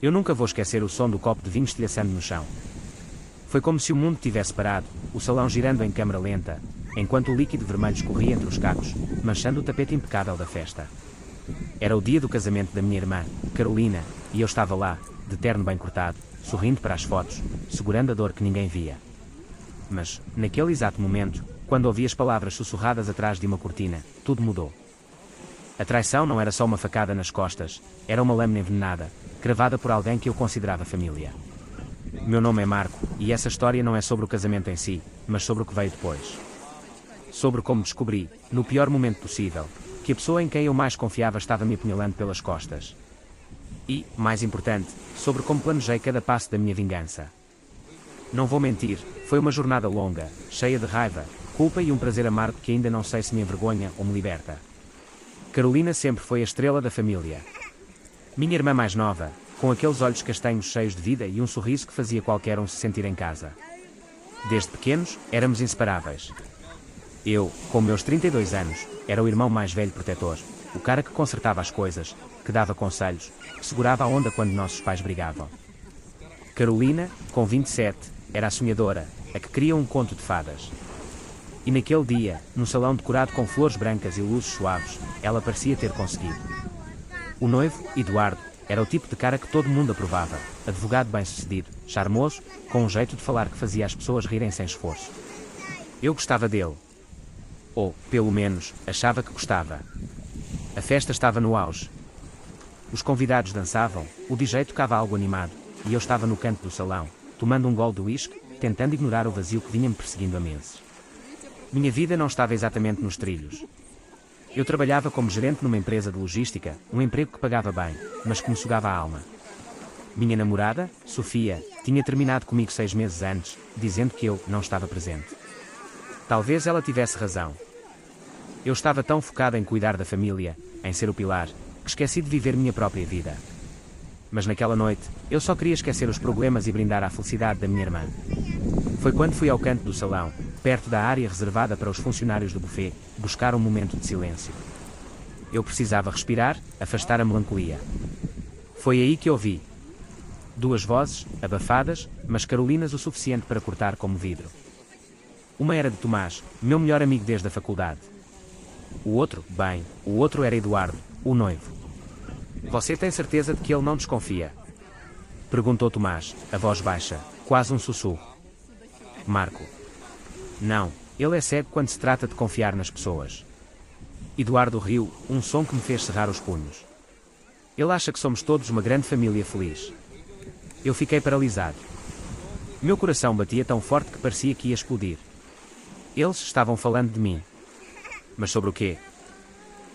Eu nunca vou esquecer o som do copo de vinho estilhaçando no chão. Foi como se o mundo tivesse parado, o salão girando em câmara lenta, enquanto o líquido vermelho escorria entre os cacos, manchando o tapete impecável da festa. Era o dia do casamento da minha irmã, Carolina, e eu estava lá, de terno bem cortado, sorrindo para as fotos, segurando a dor que ninguém via. Mas, naquele exato momento, quando ouvi as palavras sussurradas atrás de uma cortina, tudo mudou. A traição não era só uma facada nas costas, era uma lâmina envenenada, cravada por alguém que eu considerava família. Meu nome é Marco, e essa história não é sobre o casamento em si, mas sobre o que veio depois. Sobre como descobri, no pior momento possível, que a pessoa em quem eu mais confiava estava me apunhalando pelas costas. E, mais importante, sobre como planejei cada passo da minha vingança. Não vou mentir, foi uma jornada longa, cheia de raiva, culpa e um prazer amargo que ainda não sei se me envergonha ou me liberta. Carolina sempre foi a estrela da família. Minha irmã mais nova, com aqueles olhos castanhos cheios de vida e um sorriso que fazia qualquer um se sentir em casa. Desde pequenos, éramos inseparáveis. Eu, com meus 32 anos, era o irmão mais velho protetor, o cara que consertava as coisas, que dava conselhos, que segurava a onda quando nossos pais brigavam. Carolina, com 27, era a sonhadora, a que queria um conto de fadas. E naquele dia, num salão decorado com flores brancas e luzes suaves, ela parecia ter conseguido. O noivo, Eduardo, era o tipo de cara que todo mundo aprovava, advogado bem-sucedido, charmoso, com um jeito de falar que fazia as pessoas rirem sem esforço. Eu gostava dele. Ou, pelo menos, achava que gostava. A festa estava no auge. Os convidados dançavam, o DJ tocava algo animado, e eu estava no canto do salão, tomando um gole de uísque, tentando ignorar o vazio que vinha-me perseguindo há meses. Minha vida não estava exatamente nos trilhos. Eu trabalhava como gerente numa empresa de logística, um emprego que pagava bem, mas que me sugava a alma. Minha namorada, Sofia, tinha terminado comigo 6 meses antes, dizendo que eu não estava presente. Talvez ela tivesse razão. Eu estava tão focado em cuidar da família, em ser o pilar, que esqueci de viver minha própria vida. Mas naquela noite, eu só queria esquecer os problemas e brindar à felicidade da minha irmã. Foi quando fui ao canto do salão, perto da área reservada para os funcionários do buffet, buscar um momento de silêncio. Eu precisava respirar, afastar a melancolia. Foi aí que ouvi. 2 vozes, abafadas, mas carolinas o suficiente para cortar como vidro. Uma era de Tomás, meu melhor amigo desde a faculdade. O outro era Eduardo, o noivo. Você tem certeza de que ele não desconfia? Perguntou Tomás, a voz baixa, quase um sussurro. Marco. Não, ele é cego quando se trata de confiar nas pessoas. Eduardo riu, um som que me fez cerrar os punhos. Ele acha que somos todos uma grande família feliz. Eu fiquei paralisado. Meu coração batia tão forte que parecia que ia explodir. Eles estavam falando de mim. Mas sobre o quê?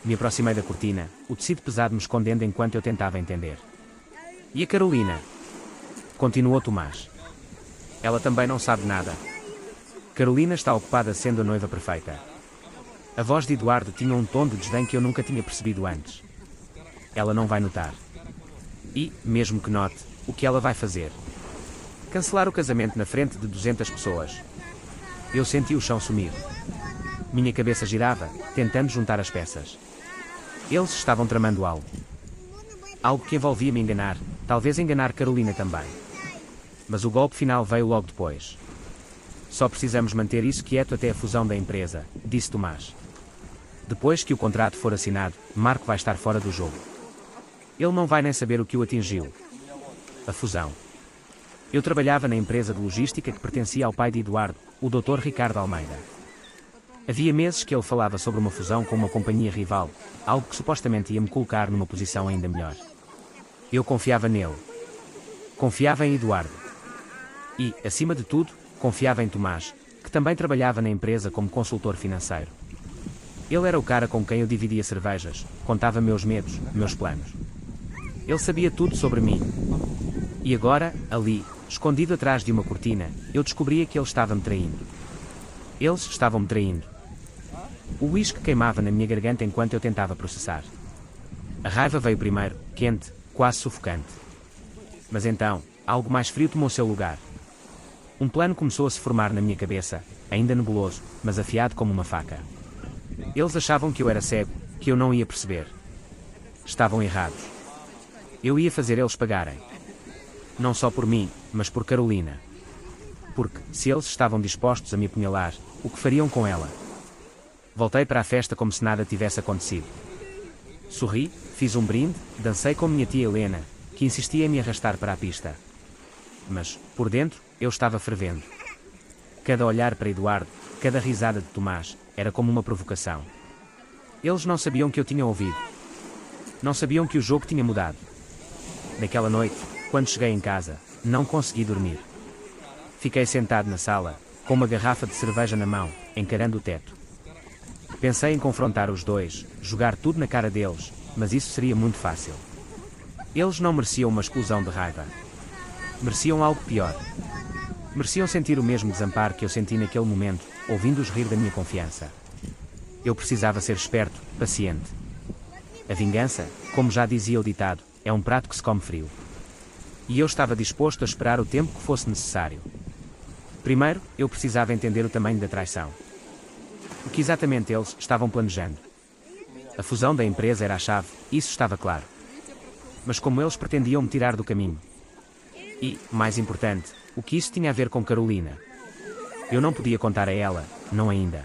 Me aproximei da cortina, o tecido pesado me escondendo enquanto eu tentava entender. E a Carolina? Continuou Tomás. Ela também não sabe nada. Carolina está ocupada sendo a noiva perfeita. A voz de Eduardo tinha um tom de desdém que eu nunca tinha percebido antes. Ela não vai notar. E, mesmo que note, o que ela vai fazer? Cancelar o casamento na frente de 200 pessoas. Eu senti o chão sumir. Minha cabeça girava, tentando juntar as peças. Eles estavam tramando algo. Algo que envolvia me enganar, talvez enganar Carolina também. Mas o golpe final veio logo depois. Só precisamos manter isso quieto até a fusão da empresa, disse Tomás. Depois que o contrato for assinado, Marco vai estar fora do jogo. Ele não vai nem saber o que o atingiu. A fusão. Eu trabalhava na empresa de logística que pertencia ao pai de Eduardo, o Dr. Ricardo Almeida. Havia meses que ele falava sobre uma fusão com uma companhia rival, algo que supostamente ia me colocar numa posição ainda melhor. Eu confiava nele. Confiava em Eduardo. E, acima de tudo, confiava em Tomás, que também trabalhava na empresa como consultor financeiro. Ele era o cara com quem eu dividia cervejas, contava meus medos, meus planos. Ele sabia tudo sobre mim. E agora, ali, escondido atrás de uma cortina, eu descobria que ele estava me traindo. Eles estavam me traindo. O uísque queimava na minha garganta enquanto eu tentava processar. A raiva veio primeiro, quente, quase sufocante. Mas então, algo mais frio tomou seu lugar. Um plano começou a se formar na minha cabeça, ainda nebuloso, mas afiado como uma faca. Eles achavam que eu era cego, que eu não ia perceber. Estavam errados. Eu ia fazer eles pagarem. Não só por mim, mas por Carolina. Porque, se eles estavam dispostos a me apunhalar, o que fariam com ela? Voltei para a festa como se nada tivesse acontecido. Sorri, fiz um brinde, dancei com minha tia Helena, que insistia em me arrastar para a pista. Mas, por dentro, eu estava fervendo. Cada olhar para Eduardo, cada risada de Tomás, era como uma provocação. Eles não sabiam que eu tinha ouvido. Não sabiam que o jogo tinha mudado. Naquela noite, quando cheguei em casa, não consegui dormir. Fiquei sentado na sala, com uma garrafa de cerveja na mão, encarando o teto. Pensei em confrontar os dois, jogar tudo na cara deles, mas isso seria muito fácil. Eles não mereciam uma explosão de raiva. Mereciam algo pior. Mereciam sentir o mesmo desamparo que eu senti naquele momento, ouvindo-os rir da minha confiança. Eu precisava ser esperto, paciente. A vingança, como já dizia o ditado, é um prato que se come frio. E eu estava disposto a esperar o tempo que fosse necessário. Primeiro, eu precisava entender o tamanho da traição. O que exatamente eles estavam planejando. A fusão da empresa era a chave, isso estava claro. Mas como eles pretendiam me tirar do caminho? E, mais importante, o que isso tinha a ver com Carolina? Eu não podia contar a ela, não ainda.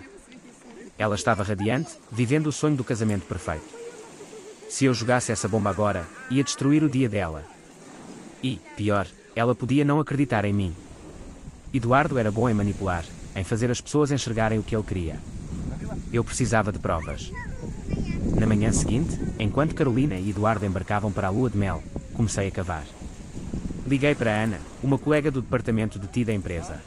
Ela estava radiante, vivendo o sonho do casamento perfeito. Se eu jogasse essa bomba agora, ia destruir o dia dela. E, pior, ela podia não acreditar em mim. Eduardo era bom em manipular, em fazer as pessoas enxergarem o que ele queria. Eu precisava de provas. Na manhã seguinte, enquanto Carolina e Eduardo embarcavam para a lua de mel, comecei a cavar. Liguei para a Ana, uma colega do departamento de TI da empresa.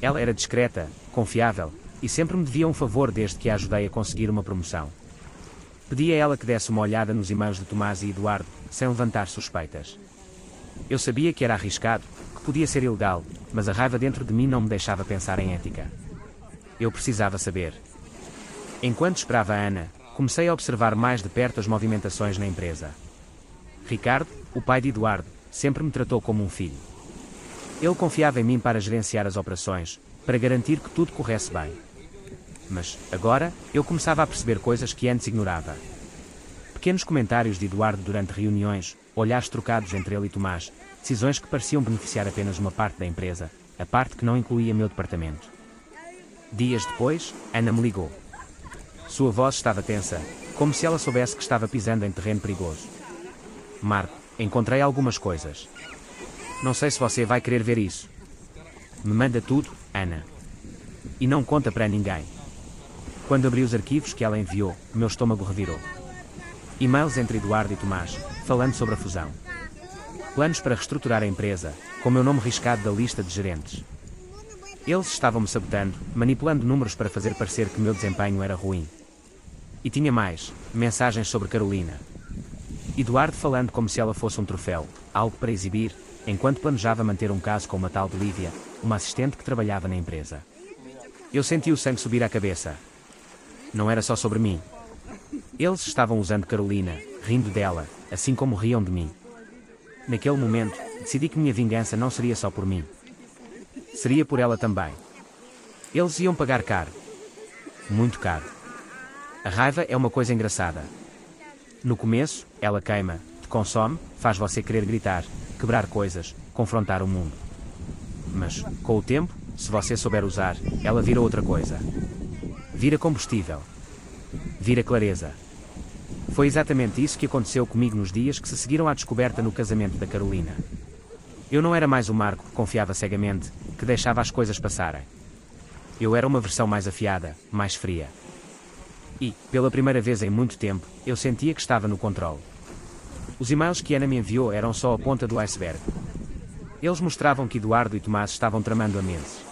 Ela era discreta, confiável, e sempre me devia um favor desde que a ajudei a conseguir uma promoção. Pedi a ela que desse uma olhada nos e-mails de Tomás e Eduardo, sem levantar suspeitas. Eu sabia que era arriscado, que podia ser ilegal, mas a raiva dentro de mim não me deixava pensar em ética. Eu precisava saber. Enquanto esperava a Ana, comecei a observar mais de perto as movimentações na empresa. Ricardo, o pai de Eduardo, sempre me tratou como um filho. Ele confiava em mim para gerenciar as operações, para garantir que tudo corresse bem. Mas, agora, eu começava a perceber coisas que antes ignorava. Pequenos comentários de Eduardo durante reuniões, olhares trocados entre ele e Tomás, decisões que pareciam beneficiar apenas uma parte da empresa, a parte que não incluía meu departamento. Dias depois, Ana me ligou. Sua voz estava tensa, como se ela soubesse que estava pisando em terreno perigoso. Marco, encontrei algumas coisas. Não sei se você vai querer ver isso. Me manda tudo, Ana. E não conta para ninguém. Quando abri os arquivos que ela enviou, meu estômago revirou. E-mails entre Eduardo e Tomás, falando sobre a fusão. Planos para reestruturar a empresa, com o meu nome riscado da lista de gerentes. Eles estavam-me sabotando, manipulando números para fazer parecer que meu desempenho era ruim. E tinha mais, mensagens sobre Carolina. Eduardo falando como se ela fosse um troféu, algo para exibir, enquanto planejava manter um caso com uma tal de Lívia, uma assistente que trabalhava na empresa. Eu senti o sangue subir à cabeça. Não era só sobre mim. Eles estavam usando Carolina, rindo dela, assim como riam de mim. Naquele momento, decidi que minha vingança não seria só por mim. Seria por ela também. Eles iam pagar caro. Muito caro. A raiva é uma coisa engraçada. No começo, ela queima, te consome, faz você querer gritar, quebrar coisas, confrontar o mundo. Mas, com o tempo, se você souber usar, ela vira outra coisa. Vira combustível. Vira clareza. Foi exatamente isso que aconteceu comigo nos dias que se seguiram à descoberta no casamento da Carolina. Eu não era mais o Marco que confiava cegamente, que deixava as coisas passarem. Eu era uma versão mais afiada, mais fria. E, pela primeira vez em muito tempo, eu sentia que estava no controle. Os e-mails que Ana me enviou eram só a ponta do iceberg. Eles mostravam que Eduardo e Tomás estavam tramando há meses.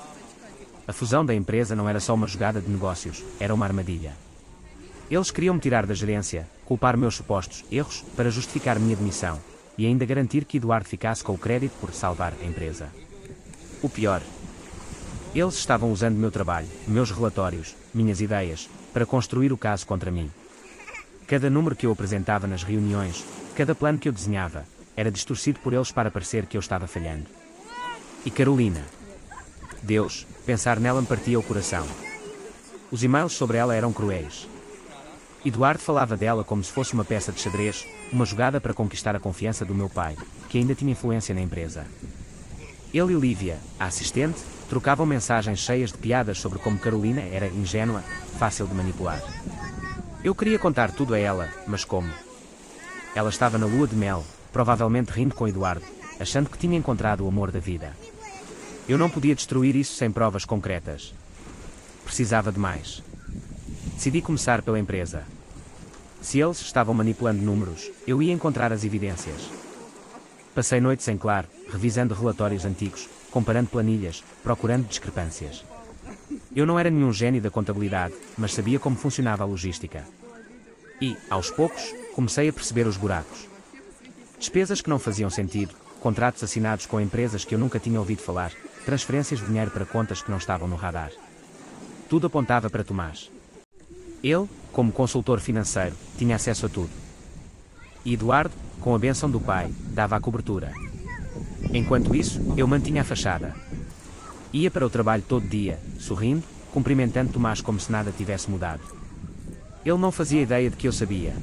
A fusão da empresa não era só uma jogada de negócios, era uma armadilha. Eles queriam me tirar da gerência, culpar meus supostos erros para justificar minha demissão, e ainda garantir que Eduardo ficasse com o crédito por salvar a empresa. O pior. Eles estavam usando meu trabalho, meus relatórios, minhas ideias, para construir o caso contra mim. Cada número que eu apresentava nas reuniões, cada plano que eu desenhava, era distorcido por eles para parecer que eu estava falhando. E Carolina. Deus, pensar nela me partia o coração. Os e-mails sobre ela eram cruéis. Eduardo falava dela como se fosse uma peça de xadrez, uma jogada para conquistar a confiança do meu pai, que ainda tinha influência na empresa. Ele e Lívia, a assistente, trocavam mensagens cheias de piadas sobre como Carolina era ingênua, fácil de manipular. Eu queria contar tudo a ela, mas como? Ela estava na lua de mel, provavelmente rindo com Eduardo, achando que tinha encontrado o amor da vida. Eu não podia destruir isso sem provas concretas. Precisava de mais. Decidi começar pela empresa. Se eles estavam manipulando números, eu ia encontrar as evidências. Passei noites em claro, revisando relatórios antigos, comparando planilhas, procurando discrepâncias. Eu não era nenhum gênio da contabilidade, mas sabia como funcionava a logística. E, aos poucos, comecei a perceber os buracos. Despesas que não faziam sentido, contratos assinados com empresas que eu nunca tinha ouvido falar, transferências de dinheiro para contas que não estavam no radar. Tudo apontava para Tomás. Ele, como consultor financeiro, tinha acesso a tudo. E Eduardo, com a bênção do pai, dava a cobertura. Enquanto isso, eu mantinha a fachada. Ia para o trabalho todo dia, sorrindo, cumprimentando Tomás como se nada tivesse mudado. Ele não fazia ideia de que eu sabia.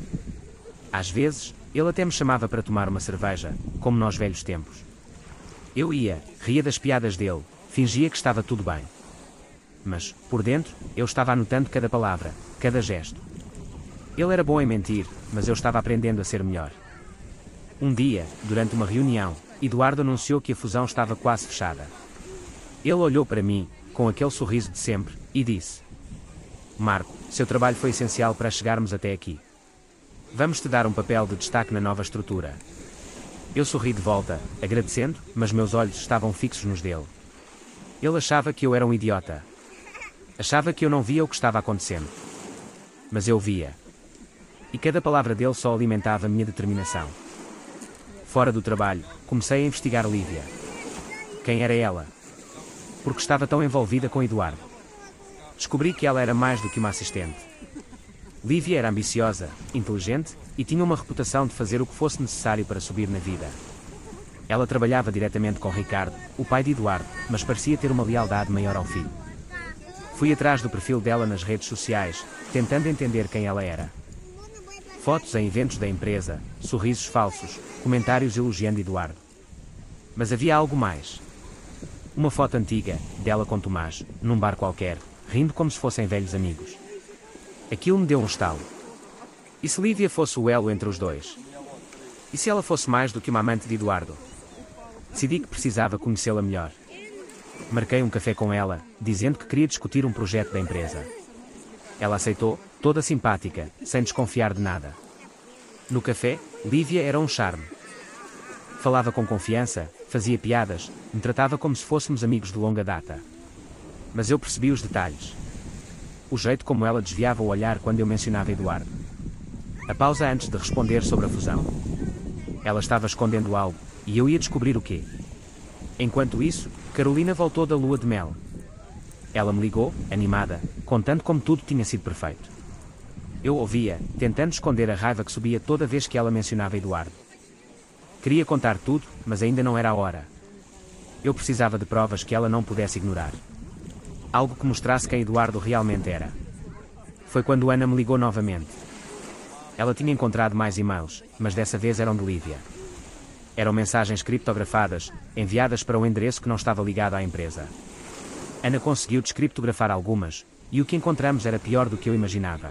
Às vezes, ele até me chamava para tomar uma cerveja, como nos velhos tempos. Eu ia, ria das piadas dele, fingia que estava tudo bem. Mas, por dentro, eu estava anotando cada palavra, cada gesto. Ele era bom em mentir, mas eu estava aprendendo a ser melhor. Um dia, durante uma reunião, Eduardo anunciou que a fusão estava quase fechada. Ele olhou para mim, com aquele sorriso de sempre, e disse: Marco, seu trabalho foi essencial para chegarmos até aqui. Vamos-te dar um papel de destaque na nova estrutura. Eu sorri de volta, agradecendo, mas meus olhos estavam fixos nos dele. Ele achava que eu era um idiota. Achava que eu não via o que estava acontecendo. Mas eu via. E cada palavra dele só alimentava a minha determinação. Fora do trabalho, comecei a investigar Lívia. Quem era ela? Por que estava tão envolvida com Eduardo? Descobri que ela era mais do que uma assistente. Lívia era ambiciosa, inteligente e tinha uma reputação de fazer o que fosse necessário para subir na vida. Ela trabalhava diretamente com Ricardo, o pai de Eduardo, mas parecia ter uma lealdade maior ao filho. Fui atrás do perfil dela nas redes sociais, tentando entender quem ela era. Fotos em eventos da empresa, sorrisos falsos, comentários elogiando Eduardo. Mas havia algo mais. Uma foto antiga, dela com Tomás, num bar qualquer, rindo como se fossem velhos amigos. Aquilo me deu um estalo. E se Lívia fosse o elo entre os dois? E se ela fosse mais do que uma amante de Eduardo? Decidi que precisava conhecê-la melhor. Marquei um café com ela, dizendo que queria discutir um projeto da empresa. Ela aceitou, toda simpática, sem desconfiar de nada. No café, Lívia era um charme. Falava com confiança, fazia piadas, me tratava como se fôssemos amigos de longa data. Mas eu percebi os detalhes. O jeito como ela desviava o olhar quando eu mencionava Eduardo. A pausa antes de responder sobre a fusão. Ela estava escondendo algo, e eu ia descobrir o quê. Enquanto isso, Carolina voltou da lua de mel. Ela me ligou, animada, contando como tudo tinha sido perfeito. Eu ouvia, tentando esconder a raiva que subia toda vez que ela mencionava Eduardo. Queria contar tudo, mas ainda não era a hora. Eu precisava de provas que ela não pudesse ignorar. Algo que mostrasse quem Eduardo realmente era. Foi quando Ana me ligou novamente. Ela tinha encontrado mais e-mails, mas dessa vez eram de Lívia. Eram mensagens criptografadas, enviadas para um endereço que não estava ligado à empresa. Ana conseguiu descriptografar algumas, e o que encontramos era pior do que eu imaginava.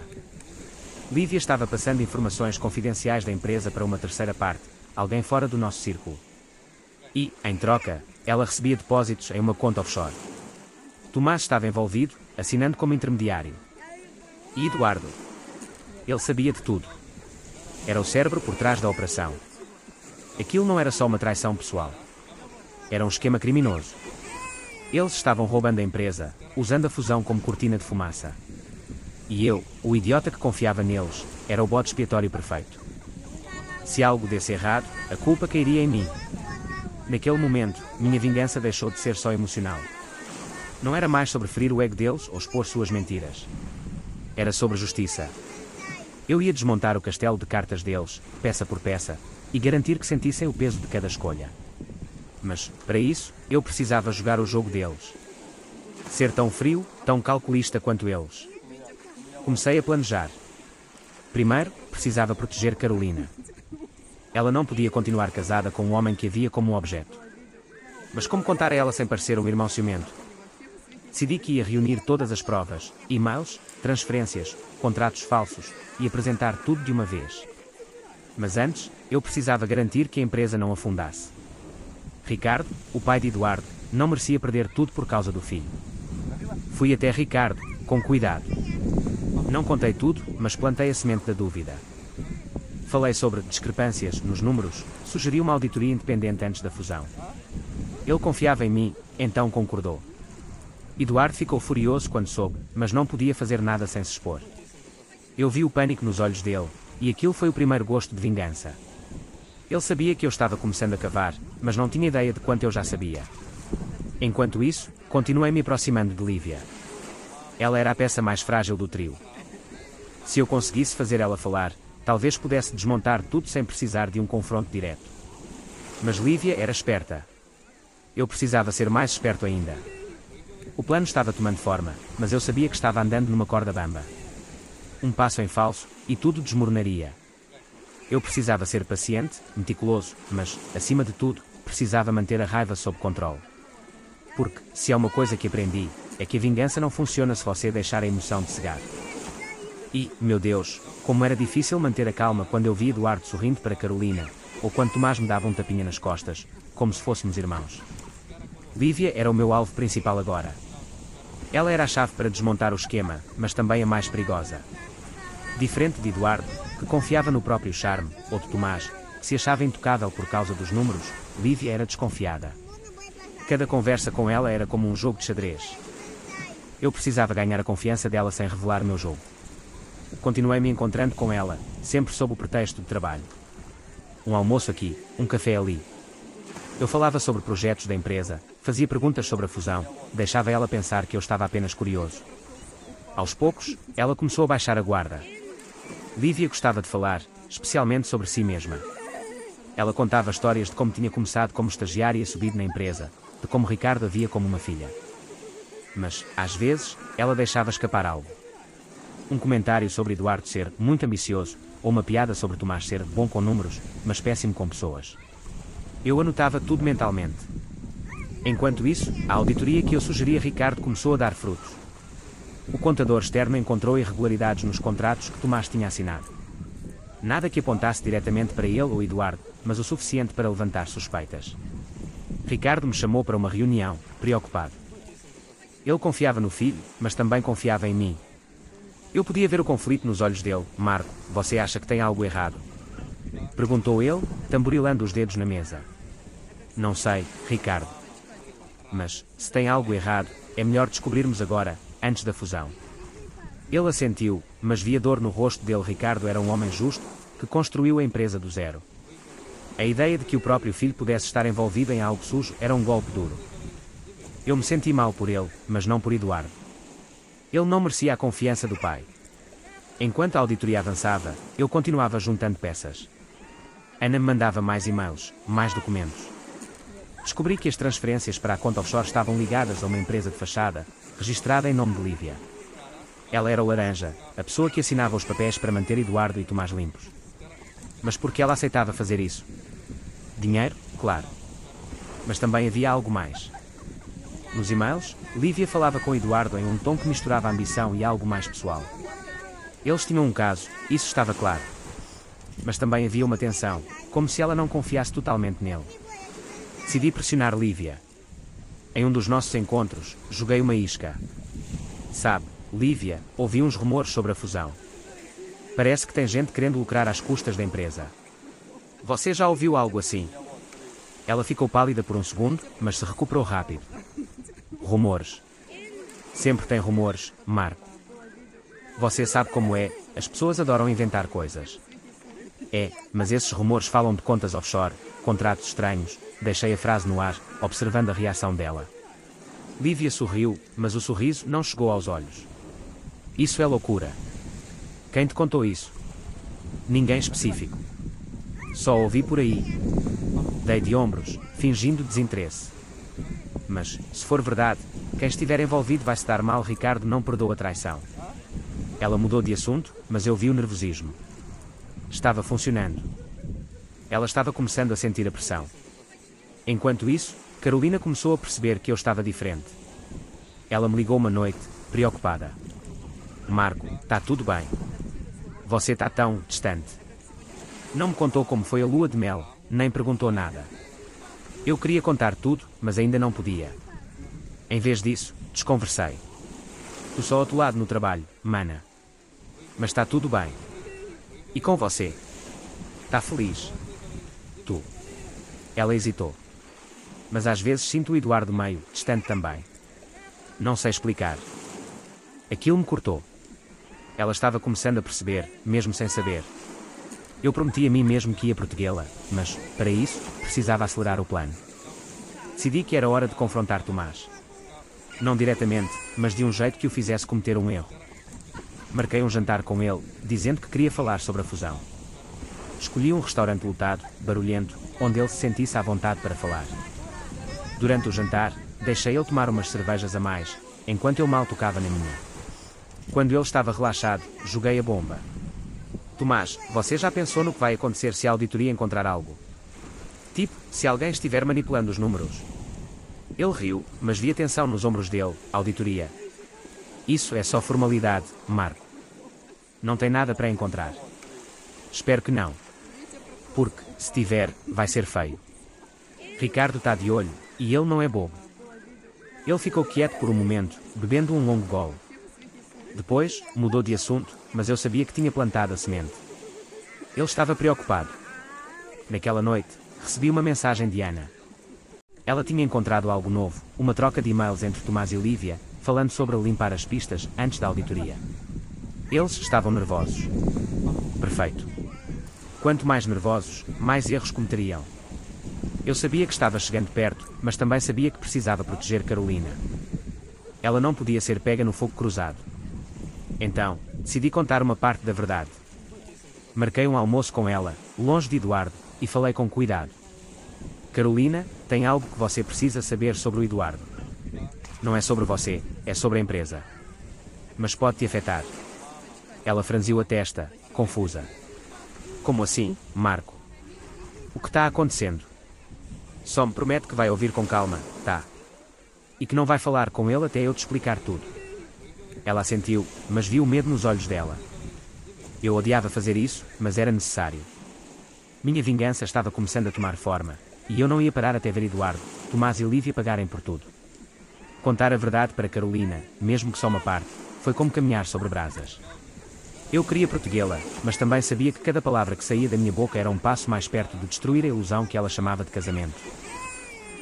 Lívia estava passando informações confidenciais da empresa para uma terceira parte, alguém fora do nosso círculo. E, em troca, ela recebia depósitos em uma conta offshore. Tomás estava envolvido, assinando como intermediário. E Eduardo? Ele sabia de tudo. Era o cérebro por trás da operação. Aquilo não era só uma traição pessoal. Era um esquema criminoso. Eles estavam roubando a empresa, usando a fusão como cortina de fumaça. E eu, o idiota que confiava neles, era o bode expiatório perfeito. Se algo desse errado, a culpa cairia em mim. Naquele momento, minha vingança deixou de ser só emocional. Não era mais sobre ferir o ego deles ou expor suas mentiras. Era sobre justiça. Eu ia desmontar o castelo de cartas deles, peça por peça, e garantir que sentissem o peso de cada escolha. Mas, para isso, eu precisava jogar o jogo deles. Ser tão frio, tão calculista quanto eles. Comecei a planejar. Primeiro, precisava proteger Carolina. Ela não podia continuar casada com um homem que a via como um objeto. Mas como contar a ela sem parecer um irmão ciumento? Decidi que ia reunir todas as provas, e-mails, transferências, contratos falsos, e apresentar tudo de uma vez. Mas antes, eu precisava garantir que a empresa não afundasse. Ricardo, o pai de Eduardo, não merecia perder tudo por causa do filho. Fui até Ricardo, com cuidado. Não contei tudo, mas plantei a semente da dúvida. Falei sobre discrepâncias nos números, sugeri uma auditoria independente antes da fusão. Ele confiava em mim, então concordou. Eduardo ficou furioso quando soube, mas não podia fazer nada sem se expor. Eu vi o pânico nos olhos dele, e aquilo foi o primeiro gosto de vingança. Ele sabia que eu estava começando a cavar, mas não tinha ideia de quanto eu já sabia. Enquanto isso, continuei me aproximando de Lívia. Ela era a peça mais frágil do trio. Se eu conseguisse fazer ela falar, talvez pudesse desmontar tudo sem precisar de um confronto direto. Mas Lívia era esperta. Eu precisava ser mais esperto ainda. O plano estava tomando forma, mas eu sabia que estava andando numa corda bamba. Um passo em falso, e tudo desmoronaria. Eu precisava ser paciente, meticuloso, mas, acima de tudo, precisava manter a raiva sob controle. Porque, se há uma coisa que aprendi, é que a vingança não funciona se você deixar a emoção de cegar. E, meu Deus, como era difícil manter a calma quando eu vi Eduardo sorrindo para Carolina, ou quando Tomás me dava um tapinha nas costas, como se fôssemos irmãos. Lívia era o meu alvo principal agora. Ela era a chave para desmontar o esquema, mas também a mais perigosa. Diferente de Eduardo, que confiava no próprio charme, ou de Tomás, que se achava intocável por causa dos números, Lívia era desconfiada. Cada conversa com ela era como um jogo de xadrez. Eu precisava ganhar a confiança dela sem revelar meu jogo. Continuei me encontrando com ela, sempre sob o pretexto de trabalho. Um almoço aqui, um café ali. Eu falava sobre projetos da empresa, fazia perguntas sobre a fusão, deixava ela pensar que eu estava apenas curioso. Aos poucos, ela começou a baixar a guarda. Lívia gostava de falar, especialmente sobre si mesma. Ela contava histórias de como tinha começado como estagiária e subido na empresa, de como Ricardo a via como uma filha. Mas, às vezes, ela deixava escapar algo. Um comentário sobre Eduardo ser muito ambicioso, ou uma piada sobre Tomás ser bom com números, mas péssimo com pessoas. Eu anotava tudo mentalmente. Enquanto isso, a auditoria que eu sugeri a Ricardo começou a dar frutos. O contador externo encontrou irregularidades nos contratos que Tomás tinha assinado. Nada que apontasse diretamente para ele ou Eduardo, mas o suficiente para levantar suspeitas. Ricardo me chamou para uma reunião, preocupado. Ele confiava no filho, mas também confiava em mim. Eu podia ver o conflito nos olhos dele. Marco, você acha que tem algo errado? Perguntou ele, tamborilando os dedos na mesa. Não sei, Ricardo. Mas, se tem algo errado, é melhor descobrirmos agora, antes da fusão. Ele assentiu, mas via dor no rosto dele. Ricardo era um homem justo, que construiu a empresa do zero. A ideia de que o próprio filho pudesse estar envolvido em algo sujo era um golpe duro. Eu me senti mal por ele, mas não por Eduardo. Ele não merecia a confiança do pai. Enquanto a auditoria avançava, eu continuava juntando peças. Ana me mandava mais e-mails, mais documentos. Descobri que as transferências para a conta offshore estavam ligadas a uma empresa de fachada, registrada em nome de Lívia. Ela era o laranja, a pessoa que assinava os papéis para manter Eduardo e Tomás limpos. Mas por que ela aceitava fazer isso? Dinheiro, claro. Mas também havia algo mais. Nos e-mails, Lívia falava com Eduardo em um tom que misturava ambição e algo mais pessoal. Eles tinham um caso, isso estava claro. Mas também havia uma tensão, como se ela não confiasse totalmente nele. Decidi pressionar Lívia. Em um dos nossos encontros, joguei uma isca. Sabe, Lívia, ouvi uns rumores sobre a fusão. Parece que tem gente querendo lucrar às custas da empresa. Você já ouviu algo assim? Ela ficou pálida por um segundo, mas se recuperou rápido. Rumores. Sempre tem rumores, Marco. Você sabe como é, as pessoas adoram inventar coisas. É, mas esses rumores falam de contas offshore, contratos estranhos. Deixei a frase no ar, observando a reação dela. Lívia sorriu, mas o sorriso não chegou aos olhos. Isso é loucura. Quem te contou isso? Ninguém específico. Só ouvi por aí. Dei de ombros, fingindo desinteresse. Mas, se for verdade, quem estiver envolvido vai se dar mal. Ricardo não perdoa a traição. Ela mudou de assunto, mas eu vi o nervosismo. estava funcionando. Ela estava começando a sentir a pressão. Enquanto isso, Carolina começou a perceber que eu estava diferente. Ela me ligou uma noite, preocupada. Marco, tá tudo bem. Você tá tão distante. Não me contou como foi a lua de mel, nem perguntou nada. Eu queria contar tudo, mas ainda não podia. Em vez disso, desconversei. Tu só atolado no trabalho, mana. Mas tá tudo bem. E com você? Tá feliz? Tu? Ela hesitou. Mas às vezes sinto o Eduardo meio distante também. Não sei explicar. Aquilo me cortou. Ela estava começando a perceber, mesmo sem saber. Eu prometi a mim mesmo que ia protegê-la, mas, para isso, precisava acelerar o plano. Decidi que era hora de confrontar Tomás. Não diretamente, mas de um jeito que o fizesse cometer um erro. Marquei um jantar com ele, dizendo que queria falar sobre a fusão. Escolhi um restaurante lotado, barulhento, onde ele se sentisse à vontade para falar. Durante o jantar, deixei ele tomar umas cervejas a mais, enquanto eu mal tocava na minha. Quando ele estava relaxado, joguei a bomba. Tomás, você já pensou no que vai acontecer se a auditoria encontrar algo? Tipo, se alguém estiver manipulando os números. Ele riu, mas vi a tensão nos ombros dele, auditoria. Isso é só formalidade, Marco. Não tem nada para encontrar. Espero que não. Porque, se tiver, vai ser feio. Ricardo está de olho, e ele não é bobo. Ele ficou quieto por um momento, bebendo um longo gole. Depois, mudou de assunto, mas eu sabia que tinha plantado a semente. Ele estava preocupado. Naquela noite, recebi uma mensagem de Ana. Ela tinha encontrado algo novo, uma troca de e-mails entre Tomás e Lívia, falando sobre limpar as pistas antes da auditoria. Eles estavam nervosos. Perfeito. Quanto mais nervosos, mais erros cometeriam. Eu sabia que estava chegando perto, mas também sabia que precisava proteger Carolina. Ela não podia ser pega no fogo cruzado. Então, decidi contar uma parte da verdade. Marquei um almoço com ela, longe de Eduardo, e falei com cuidado. Carolina, tem algo que você precisa saber sobre o Eduardo. Não é sobre você, é sobre a empresa. Mas pode te afetar. Ela franziu a testa, confusa. Como assim, Marco? O que está acontecendo? Só me promete que vai ouvir com calma, tá? E que não vai falar com ele até eu te explicar tudo. Ela assentiu, mas viu o medo nos olhos dela. Eu odiava fazer isso, mas era necessário. Minha vingança estava começando a tomar forma, e eu não ia parar até ver Eduardo, Tomás e Lívia pagarem por tudo. Contar a verdade para Carolina, mesmo que só uma parte, foi como caminhar sobre brasas. Eu queria protegê-la, mas também sabia que cada palavra que saía da minha boca era um passo mais perto de destruir a ilusão que ela chamava de casamento.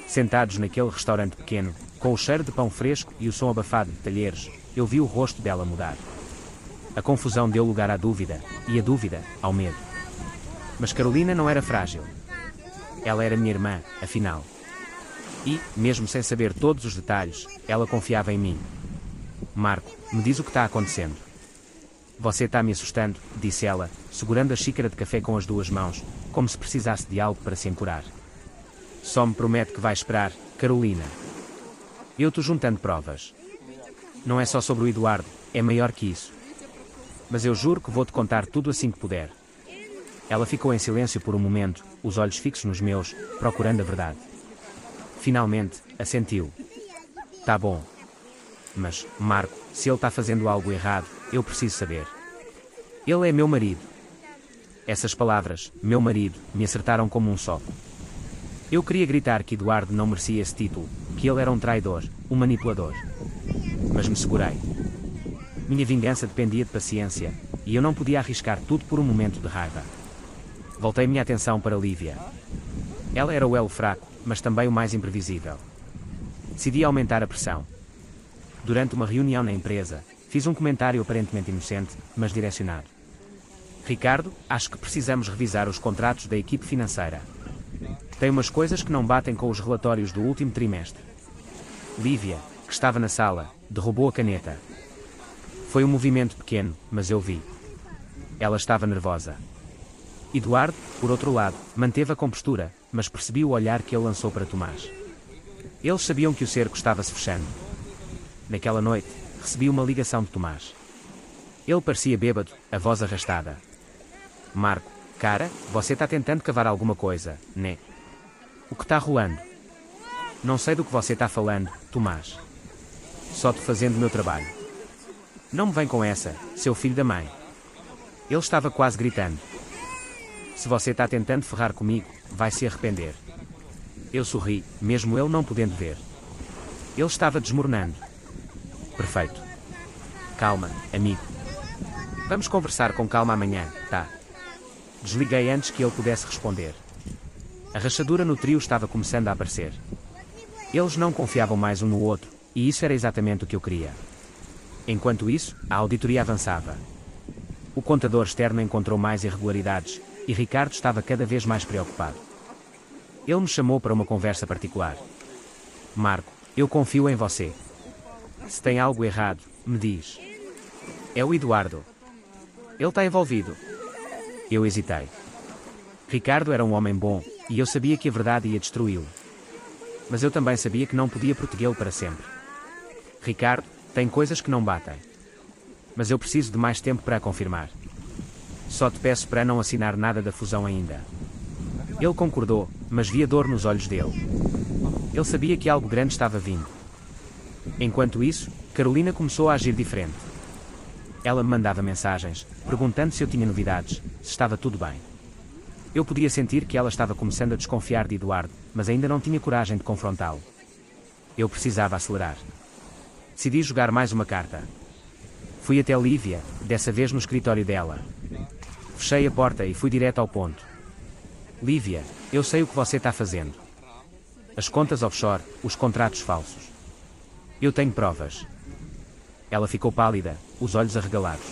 Sentados naquele restaurante pequeno, com o cheiro de pão fresco e o som abafado de talheres, eu vi o rosto dela mudar. A confusão deu lugar à dúvida, e a dúvida, ao medo. Mas Carolina não era frágil. Ela era minha irmã, afinal. E, mesmo sem saber todos os detalhes, ela confiava em mim. Marco, me diz o que está acontecendo. Você está me assustando, disse ela, segurando a xícara de café com as duas mãos, como se precisasse de algo para se ancorar. Só me promete que vai esperar, Carolina. Eu estou juntando provas. Não é só sobre o Eduardo, é maior que isso. Mas eu juro que vou-te contar tudo assim que puder. Ela ficou em silêncio por um momento, os olhos fixos nos meus, procurando a verdade. Finalmente, assentiu. Tá bom. Mas, Marco, se ele está fazendo algo errado, eu preciso saber. Ele é meu marido. Essas palavras, meu marido, me acertaram como um soco. Eu queria gritar que Eduardo não merecia esse título, que ele era um traidor, um manipulador. Mas me segurei. Minha vingança dependia de paciência, e eu não podia arriscar tudo por um momento de raiva. Voltei minha atenção para Lívia. Ela era o elo fraco, mas também o mais imprevisível. Decidi aumentar a pressão. Durante uma reunião na empresa, fiz um comentário aparentemente inocente, mas direcionado. Ricardo, acho que precisamos revisar os contratos da equipe financeira. Tem umas coisas que não batem com os relatórios do último trimestre. Lívia, que estava na sala, derrubou a caneta. Foi um movimento pequeno, mas eu vi. Ela estava nervosa. Eduardo, por outro lado, manteve a compostura, mas percebi o olhar que ele lançou para Tomás. Eles sabiam que o cerco estava se fechando. Naquela noite, recebi uma ligação de Tomás. Ele parecia bêbado, a voz arrastada. Marco, Cara, você tá tentando cavar alguma coisa, né? O que tá rolando? Não sei do que você tá falando, Tomás. Só tô fazendo o meu trabalho. Não me vem com essa, seu filho da mãe. Ele estava quase gritando. Se você tá tentando ferrar comigo, vai se arrepender. Eu sorri, mesmo ele não podendo ver. Ele estava desmoronando. Perfeito. Calma, amigo. Vamos conversar com calma amanhã, tá? Desliguei antes que ele pudesse responder. A rachadura no trio estava começando a aparecer. Eles não confiavam mais um no outro, e isso era exatamente o que eu queria. Enquanto isso, a auditoria avançava. O contador externo encontrou mais irregularidades, e Ricardo estava cada vez mais preocupado. Ele me chamou para uma conversa particular. Marco, eu confio em você. Se tem algo errado, me diz. É o Eduardo. Ele está envolvido. Eu hesitei. Ricardo era um homem bom, e eu sabia que a verdade ia destruí-lo. Mas eu também sabia que não podia protegê-lo para sempre. Ricardo, tem coisas que não batem. Mas eu preciso de mais tempo para a confirmar. Só te peço para não assinar nada da fusão ainda. Ele concordou, mas via dor nos olhos dele. Ele sabia que algo grande estava vindo. Enquanto isso, Carolina começou a agir diferente. Ela me mandava mensagens, perguntando se eu tinha novidades, se estava tudo bem. Eu podia sentir que ela estava começando a desconfiar de Eduardo, mas ainda não tinha coragem de confrontá-lo. Eu precisava acelerar. Decidi jogar mais uma carta. Fui até Lívia, dessa vez no escritório dela. Fechei a porta e fui direto ao ponto. Lívia, eu sei o que você está fazendo. As contas offshore, os contratos falsos. Eu tenho provas. Ela ficou pálida, os olhos arregalados.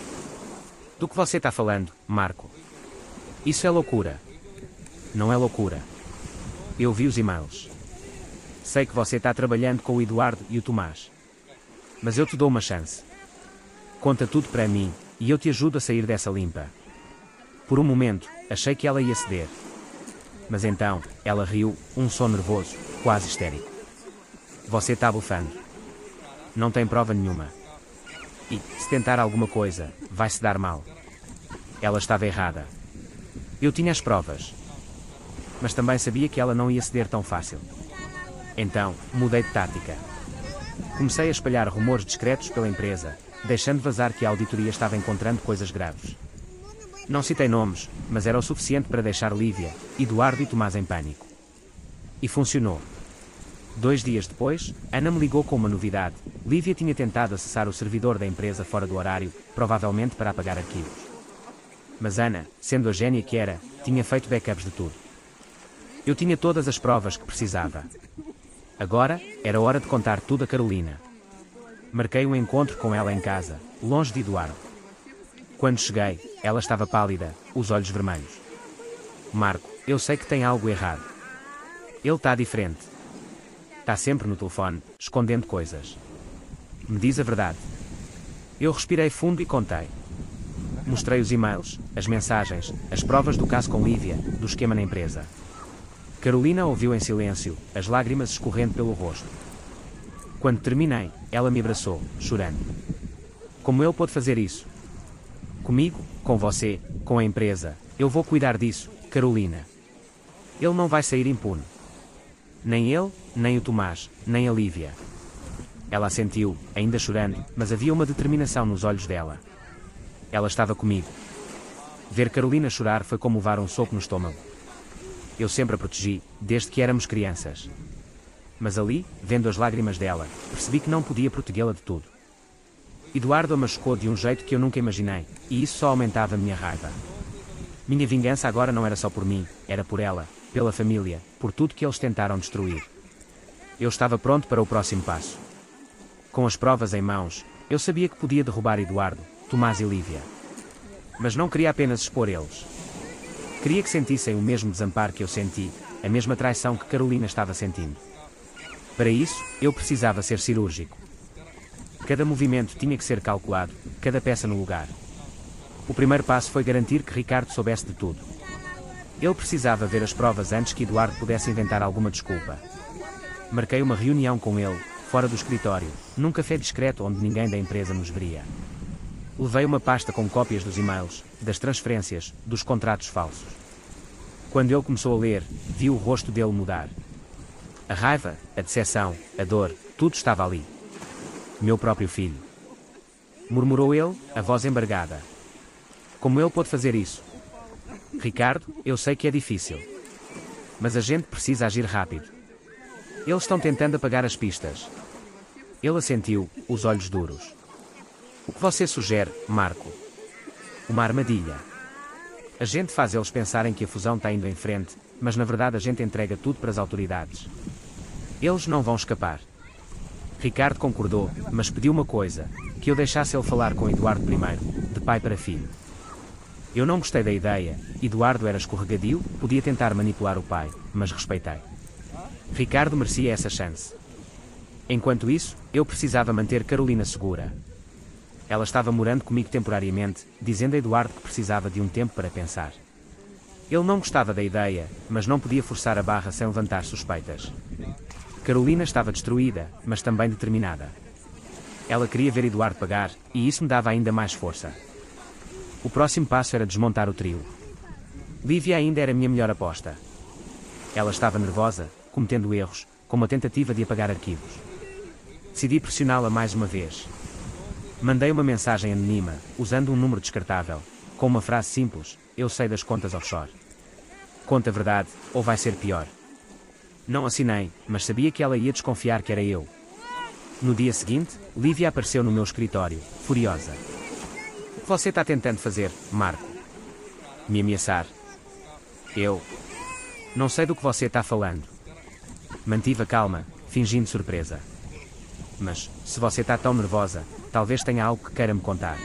Do que você está falando, Marco? Isso é loucura. Não é loucura. Eu vi os e-mails. Sei que você está trabalhando com o Eduardo e o Tomás. Mas eu te dou uma chance. Conta tudo para mim, e eu te ajudo a sair dessa limpa. Por um momento, achei que ela ia ceder. Mas então, ela riu, um som nervoso, quase histérico. Você está bufando. Não tem prova nenhuma. E, se tentar alguma coisa, vai se dar mal. Ela estava errada. Eu tinha as provas. Mas também sabia que ela não ia ceder tão fácil. Então, mudei de tática. Comecei a espalhar rumores discretos pela empresa, deixando vazar que a auditoria estava encontrando coisas graves. Não citei nomes, mas era o suficiente para deixar Lívia, Eduardo e Tomás em pânico. E funcionou. 2 dias depois, Ana me ligou com uma novidade. Lívia tinha tentado acessar o servidor da empresa fora do horário, provavelmente para apagar arquivos. Mas Ana, sendo a gênia que era, tinha feito backups de tudo. Eu tinha todas as provas que precisava. Agora, era hora de contar tudo a Carolina. Marquei um encontro com ela em casa, longe de Eduardo. Quando cheguei, ela estava pálida, os olhos vermelhos. Marco, eu sei que tem algo errado. Ele está diferente. Está sempre no telefone, escondendo coisas. Me diz a verdade. Eu respirei fundo e contei. Mostrei os e-mails, as mensagens, as provas do caso com Lívia, do esquema na empresa. Carolina ouviu em silêncio, as lágrimas escorrendo pelo rosto. Quando terminei, ela me abraçou, chorando. Como ele pôde fazer isso? Comigo, com você, com a empresa, eu vou cuidar disso, Carolina. Ele não vai sair impune. Nem ele, nem o Tomás, nem a Lívia. Ela assentiu, ainda chorando, mas havia uma determinação nos olhos dela. Ela estava comigo. Ver Carolina chorar foi como levar um soco no estômago. Eu sempre a protegi, desde que éramos crianças. Mas ali, vendo as lágrimas dela, percebi que não podia protegê-la de tudo. Eduardo a machucou de um jeito que eu nunca imaginei, e isso só aumentava a minha raiva. Minha vingança agora não era só por mim, era por ela, pela família, por tudo que eles tentaram destruir. Eu estava pronto para o próximo passo. Com as provas em mãos, eu sabia que podia derrubar Eduardo, Tomás e Lívia. Mas não queria apenas expor eles. Queria que sentissem o mesmo desamparo que eu senti, a mesma traição que Carolina estava sentindo. Para isso, eu precisava ser cirúrgico. Cada movimento tinha que ser calculado, cada peça no lugar. O primeiro passo foi garantir que Ricardo soubesse de tudo. Ele precisava ver as provas antes que Eduardo pudesse inventar alguma desculpa. Marquei uma reunião com ele, fora do escritório, num café discreto onde ninguém da empresa nos veria. levei uma pasta com cópias dos e-mails, das transferências, dos contratos falsos. Quando ele começou a ler, vi o rosto dele mudar. A raiva, a decepção, a dor, tudo estava ali. Meu próprio filho. Murmurou ele, a voz embargada. Como ele pôde fazer isso? Ricardo, eu sei que é difícil. Mas a gente precisa agir rápido. Eles estão tentando apagar as pistas. Ele assentiu, os olhos duros. O que você sugere, Marco? Uma armadilha. A gente faz eles pensarem que a fusão está indo em frente, mas na verdade a gente entrega tudo para as autoridades. Eles não vão escapar. Ricardo concordou, mas pediu uma coisa, que eu deixasse ele falar com Eduardo primeiro, de pai para filho. Eu não gostei da ideia, Eduardo era escorregadio, podia tentar manipular o pai, mas respeitei. Ricardo merecia essa chance. Enquanto isso, eu precisava manter Carolina segura. Ela estava morando comigo temporariamente, dizendo a Eduardo que precisava de um tempo para pensar. Ele não gostava da ideia, mas não podia forçar a barra sem levantar suspeitas. Carolina estava destruída, mas também determinada. Ela queria ver Eduardo pagar, e isso me dava ainda mais força. O próximo passo era desmontar o trio. Lívia ainda era a minha melhor aposta. Ela estava nervosa, cometendo erros, com uma tentativa de apagar arquivos. Decidi pressioná-la mais uma vez. Mandei uma mensagem anónima, usando um número descartável, com uma frase simples: eu sei das contas offshore. Conta a verdade, ou vai ser pior. Não assinei, mas sabia que ela ia desconfiar que era eu. No dia seguinte, Lívia apareceu no meu escritório, furiosa. O que você está tentando fazer, Marco? Me ameaçar? Eu? Não sei do que você está falando. Mantive a calma, fingindo surpresa. Mas, se você está tão nervosa, talvez tenha algo que queira me contar.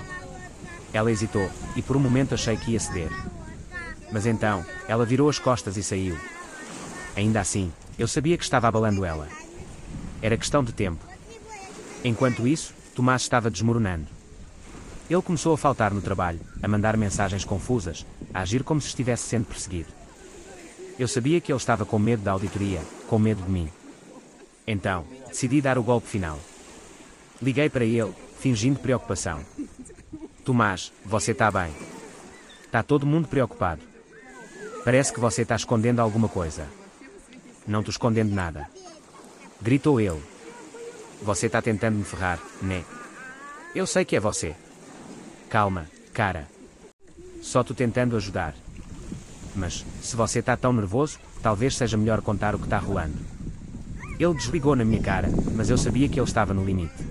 Ela hesitou, e por um momento achei que ia ceder. Mas então, ela virou as costas e saiu. Ainda assim, eu sabia que estava abalando ela. Era questão de tempo. Enquanto isso, Tomás estava desmoronando. Ele começou a faltar no trabalho, a mandar mensagens confusas, a agir como se estivesse sendo perseguido. Eu sabia que ele estava com medo da auditoria, com medo de mim. Então, decidi dar o golpe final. Liguei para ele, fingindo preocupação. Tomás, você está bem? Está todo mundo preocupado. Parece que você está escondendo alguma coisa. Não estou escondendo nada. Gritou ele. Você está tentando me ferrar, né? Eu sei que é você. Calma, cara. Só estou tentando ajudar. Mas, se você está tão nervoso, talvez seja melhor contar o que está rolando. Ele desligou na minha cara, mas eu sabia que ele estava no limite.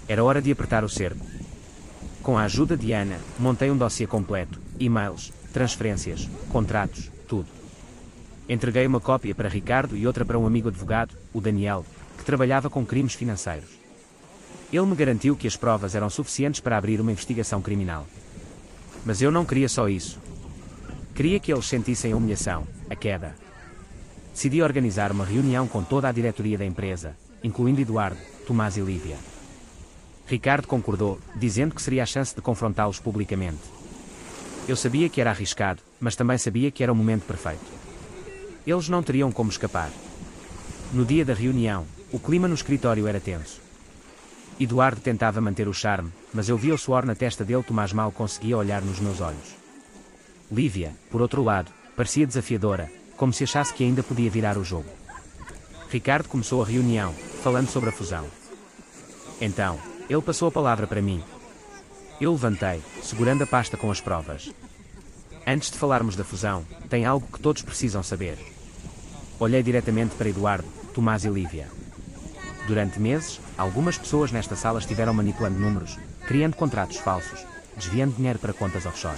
Era hora de apertar o cerco. Com a ajuda de Ana, montei um dossiê completo, e-mails, transferências, contratos, tudo. Entreguei uma cópia para Ricardo e outra para um amigo advogado, o Daniel, que trabalhava com crimes financeiros. Ele me garantiu que as provas eram suficientes para abrir uma investigação criminal. Mas eu não queria só isso. Queria que eles sentissem a humilhação, a queda. Decidi organizar uma reunião com toda a diretoria da empresa, incluindo Eduardo, Tomás e Lívia. Ricardo concordou, dizendo que seria a chance de confrontá-los publicamente. Eu sabia que era arriscado, mas também sabia que era o momento perfeito. Eles não teriam como escapar. No dia da reunião, o clima no escritório era tenso. Eduardo tentava manter o charme, mas eu via o suor na testa dele. Tomás mal conseguia olhar nos meus olhos. Lívia, por outro lado, parecia desafiadora, como se achasse que ainda podia virar o jogo. Ricardo começou a reunião, falando sobre a fusão. Então, ele passou a palavra para mim. Eu levantei, segurando a pasta com as provas. Antes de falarmos da fusão, tem algo que todos precisam saber. Olhei diretamente para Eduardo, Tomás e Lívia. Durante meses, algumas pessoas nesta sala estiveram manipulando números, criando contratos falsos, desviando dinheiro para contas offshore.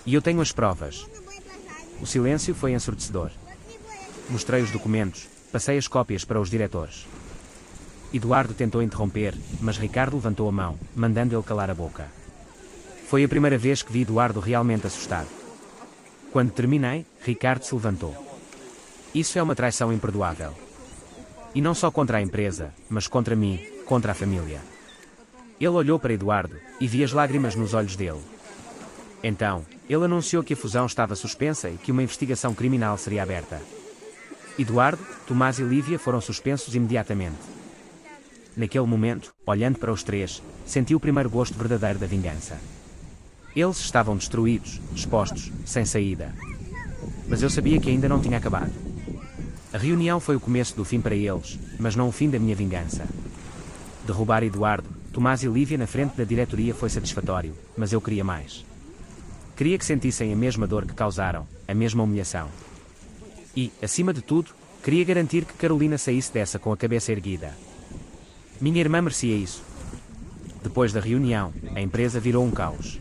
E eu tenho as provas. O silêncio foi ensurdecedor. Mostrei os documentos, passei as cópias para os diretores. Eduardo tentou interromper, mas Ricardo levantou a mão, mandando ele calar a boca. Foi a primeira vez que vi Eduardo realmente assustado. Quando terminei, Ricardo se levantou. Isso é uma traição imperdoável. E não só contra a empresa, mas contra mim, contra a família. Ele olhou para Eduardo, e vi as lágrimas nos olhos dele. Então, ele anunciou que a fusão estava suspensa e que uma investigação criminal seria aberta. Eduardo, Tomás e Lívia foram suspensos imediatamente. Naquele momento, olhando para os três, senti o primeiro gosto verdadeiro da vingança. Eles estavam destruídos, expostos, sem saída. Mas eu sabia que ainda não tinha acabado. A reunião foi o começo do fim para eles, mas não o fim da minha vingança. Derrubar Eduardo, Tomás e Lívia na frente da diretoria foi satisfatório, mas eu queria mais. Queria que sentissem a mesma dor que causaram, a mesma humilhação. E, acima de tudo, queria garantir que Carolina saísse dessa com a cabeça erguida. Minha irmã merecia isso. Depois da reunião, a empresa virou um caos.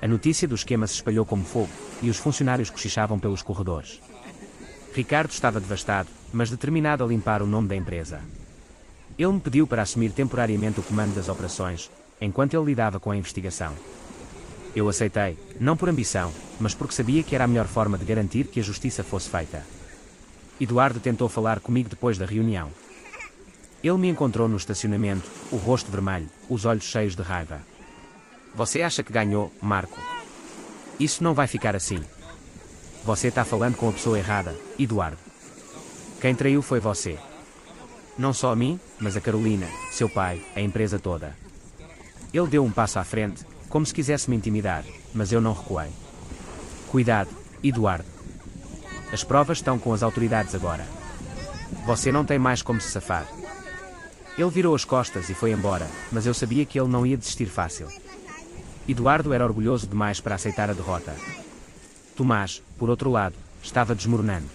A notícia do esquema se espalhou como fogo, e os funcionários cochichavam pelos corredores. Ricardo estava devastado, mas determinado a limpar o nome da empresa. Ele me pediu para assumir temporariamente o comando das operações, enquanto ele lidava com a investigação. Eu aceitei, não por ambição, mas porque sabia que era a melhor forma de garantir que a justiça fosse feita. Eduardo tentou falar comigo depois da reunião. Ele me encontrou no estacionamento, o rosto vermelho, os olhos cheios de raiva. Você acha que ganhou, Marco? Isso não vai ficar assim. Você está falando com a pessoa errada, Eduardo. Quem traiu foi você. Não só a mim, mas a Carolina, seu pai, a empresa toda. Ele deu um passo à frente, como se quisesse me intimidar, mas eu não recuei. Cuidado, Eduardo. As provas estão com as autoridades agora. Você não tem mais como se safar. Ele virou as costas e foi embora, mas eu sabia que ele não ia desistir fácil. Eduardo era orgulhoso demais para aceitar a derrota. Tomás, por outro lado, estava desmoronando.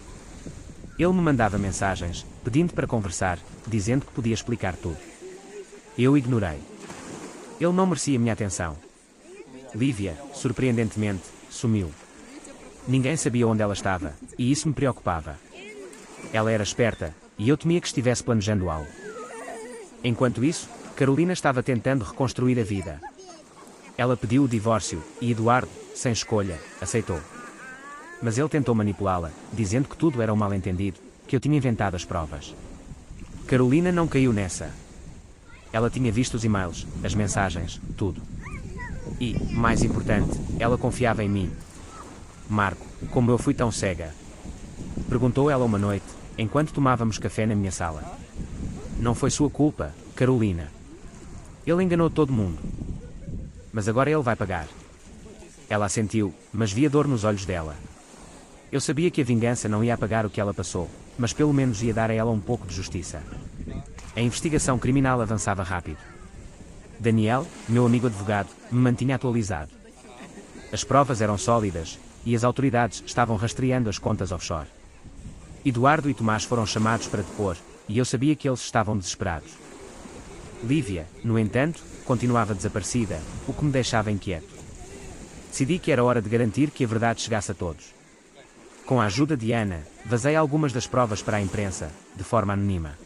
Ele me mandava mensagens, pedindo para conversar, dizendo que podia explicar tudo. Eu ignorei. Ele não merecia minha atenção. Lívia, surpreendentemente, sumiu. Ninguém sabia onde ela estava, e isso me preocupava. Ela era esperta, e eu temia que estivesse planejando algo. Enquanto isso, Carolina estava tentando reconstruir a vida. Ela pediu o divórcio, e Eduardo, sem escolha, aceitou. Mas ele tentou manipulá-la, dizendo que tudo era um mal-entendido, que eu tinha inventado as provas. Carolina não caiu nessa. Ela tinha visto os e-mails, as mensagens, tudo. E, mais importante, ela confiava em mim. Marco, como eu fui tão cega? Perguntou ela uma noite, enquanto tomávamos café na minha sala. Não foi sua culpa, Carolina. Ele enganou todo mundo. Mas agora ele vai pagar. Ela assentiu, mas via dor nos olhos dela. Eu sabia que a vingança não ia apagar o que ela passou, mas pelo menos ia dar a ela um pouco de justiça. A investigação criminal avançava rápido. Daniel, meu amigo advogado, me mantinha atualizado. As provas eram sólidas, e as autoridades estavam rastreando as contas offshore. Eduardo e Tomás foram chamados para depor, e eu sabia que eles estavam desesperados. Lívia, no entanto, continuava desaparecida, o que me deixava inquieto. Decidi que era hora de garantir que a verdade chegasse a todos. Com a ajuda de Ana, vazei algumas das provas para a imprensa, de forma anónima.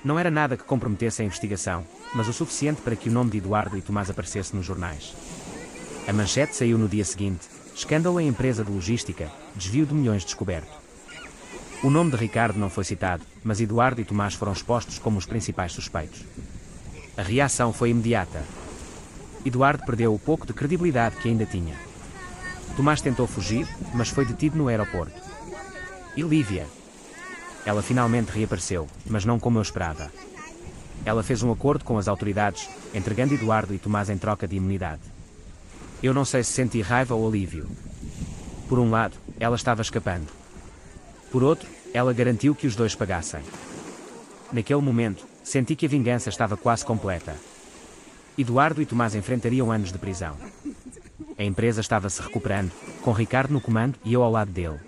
Não era nada que comprometesse a investigação, mas o suficiente para que o nome de Eduardo e Tomás aparecesse nos jornais. A manchete saiu no dia seguinte: escândalo em empresa de logística, desvio de milhões descoberto. O nome de Ricardo não foi citado, mas Eduardo e Tomás foram expostos como os principais suspeitos. A reação foi imediata. Eduardo perdeu o pouco de credibilidade que ainda tinha. Tomás tentou fugir, mas foi detido no aeroporto. E Lívia? Ela finalmente reapareceu, mas não como eu esperava. Ela fez um acordo com as autoridades, entregando Eduardo e Tomás em troca de imunidade. Eu não sei se senti raiva ou alívio. Por um lado, ela estava escapando. Por outro, ela garantiu que os dois pagassem. Naquele momento, senti que a vingança estava quase completa. Eduardo e Tomás enfrentariam anos de prisão. A empresa estava se recuperando, com Ricardo no comando e eu ao lado dele.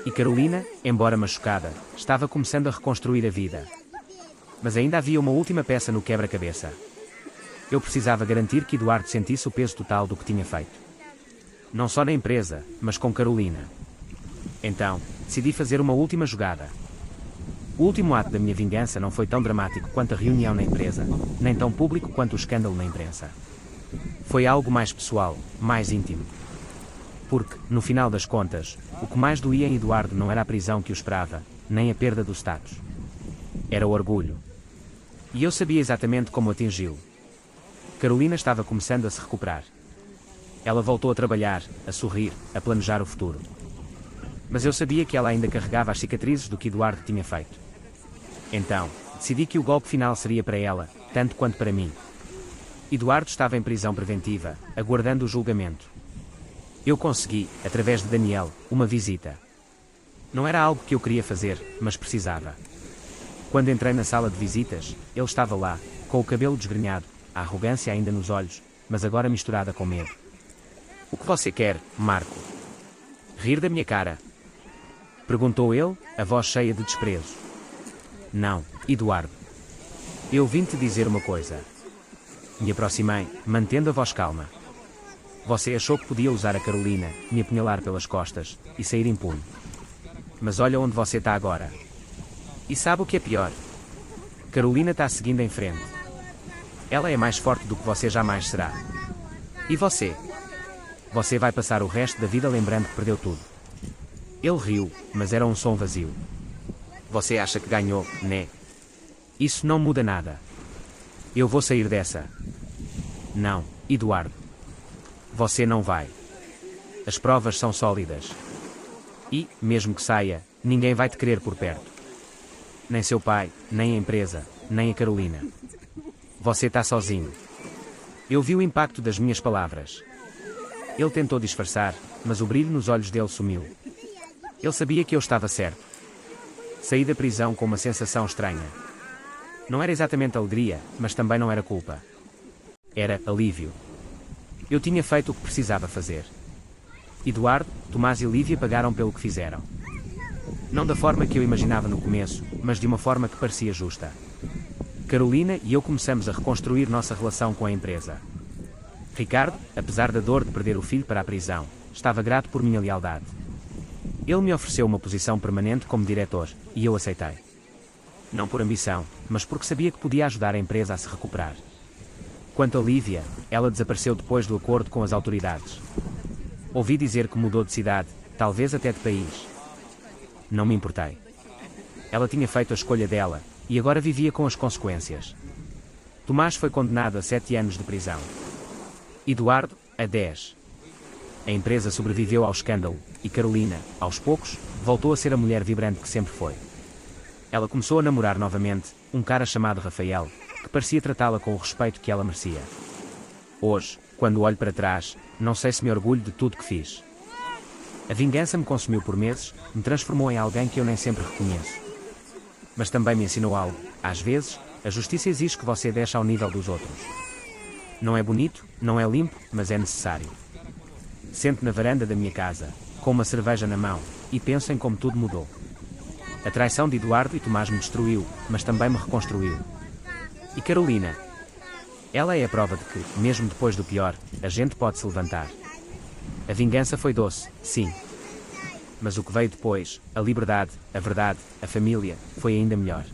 E Carolina, embora machucada, estava começando a reconstruir a vida. Mas ainda havia uma última peça no quebra-cabeça. Eu precisava garantir que Eduardo sentisse o peso total do que tinha feito. Não só na empresa, mas com Carolina. Então, decidi fazer uma última jogada. O último ato da minha vingança não foi tão dramático quanto a reunião na empresa, nem tão público quanto o escândalo na imprensa. Foi algo mais pessoal, mais íntimo. Porque, no final das contas, o que mais doía em Eduardo não era a prisão que o esperava, nem a perda do status. Era o orgulho. E eu sabia exatamente como atingi-lo. Carolina estava começando a se recuperar. Ela voltou a trabalhar, a sorrir, a planejar o futuro. Mas eu sabia que ela ainda carregava as cicatrizes do que Eduardo tinha feito. Então, Decidi que o golpe final seria para ela, tanto quanto para mim. Eduardo estava em prisão preventiva, aguardando o julgamento. Eu consegui, através de Daniel, uma visita. Não era algo que eu queria fazer, mas precisava. Quando entrei na sala de visitas, ele estava lá, com o cabelo desgrenhado, a arrogância ainda nos olhos, mas agora misturada com medo. O que você quer, Marco? Rir da minha cara? Perguntou ele, a voz cheia de desprezo. Não, Eduardo. Eu vim te dizer uma coisa. Me aproximei, mantendo a voz calma. Você achou que podia usar a Carolina, me apunhalar pelas costas, e sair impune. Mas olha onde você está agora. E sabe o que é pior? Carolina está seguindo em frente. Ela é mais forte do que você jamais será. E você? Você vai passar o resto da vida lembrando que perdeu tudo. Ele riu, mas era um som vazio. Você acha que ganhou, né? Isso não muda nada. Eu vou sair dessa. Não, Eduardo. Você não vai. As provas são sólidas. E, mesmo que saia, ninguém vai te querer por perto. Nem seu pai, nem a empresa, nem a Carolina. Você está sozinho. Eu vi o impacto das minhas palavras. Ele tentou disfarçar, mas o brilho nos olhos dele sumiu. Ele sabia que eu estava certo. Saí da prisão com uma sensação estranha. Não era exatamente alegria, mas também não era culpa. Era alívio. Eu tinha feito o que precisava fazer. Eduardo, Tomás e Lívia pagaram pelo que fizeram. Não da forma que eu imaginava no começo, mas de uma forma que parecia justa. Carolina e eu começamos a reconstruir nossa relação com a empresa. Ricardo, apesar da dor de perder o filho para a prisão, estava grato por minha lealdade. Ele me ofereceu uma posição permanente como diretor, e eu aceitei. Não por ambição, mas porque sabia que podia ajudar a empresa a se recuperar. Quanto a Lívia, ela desapareceu depois do acordo com as autoridades. Ouvi dizer que mudou de cidade, talvez até de país. Não me importei. Ela tinha feito a escolha dela, e agora vivia com as consequências. Tomás foi condenado a 7 anos de prisão. Eduardo, a 10. A empresa sobreviveu ao escândalo, e Carolina, aos poucos, voltou a ser a mulher vibrante que sempre foi. Ela começou a namorar novamente, um cara chamado Rafael, que parecia tratá-la com o respeito que ela merecia. Hoje, quando olho para trás, não sei se me orgulho de tudo que fiz. A vingança me consumiu por meses, me transformou em alguém que eu nem sempre reconheço. Mas também me ensinou algo. Às vezes, a justiça exige que você desça ao nível dos outros. Não é bonito, não é limpo, mas é necessário. Sento na varanda da minha casa, com uma cerveja na mão, e penso em como tudo mudou. A traição de Eduardo e Tomás me destruiu, mas também me reconstruiu. E Carolina? Ela é a prova de que, mesmo depois do pior, a gente pode se levantar. A vingança foi doce, sim. Mas o que veio depois, a liberdade, a verdade, a família, foi ainda melhor.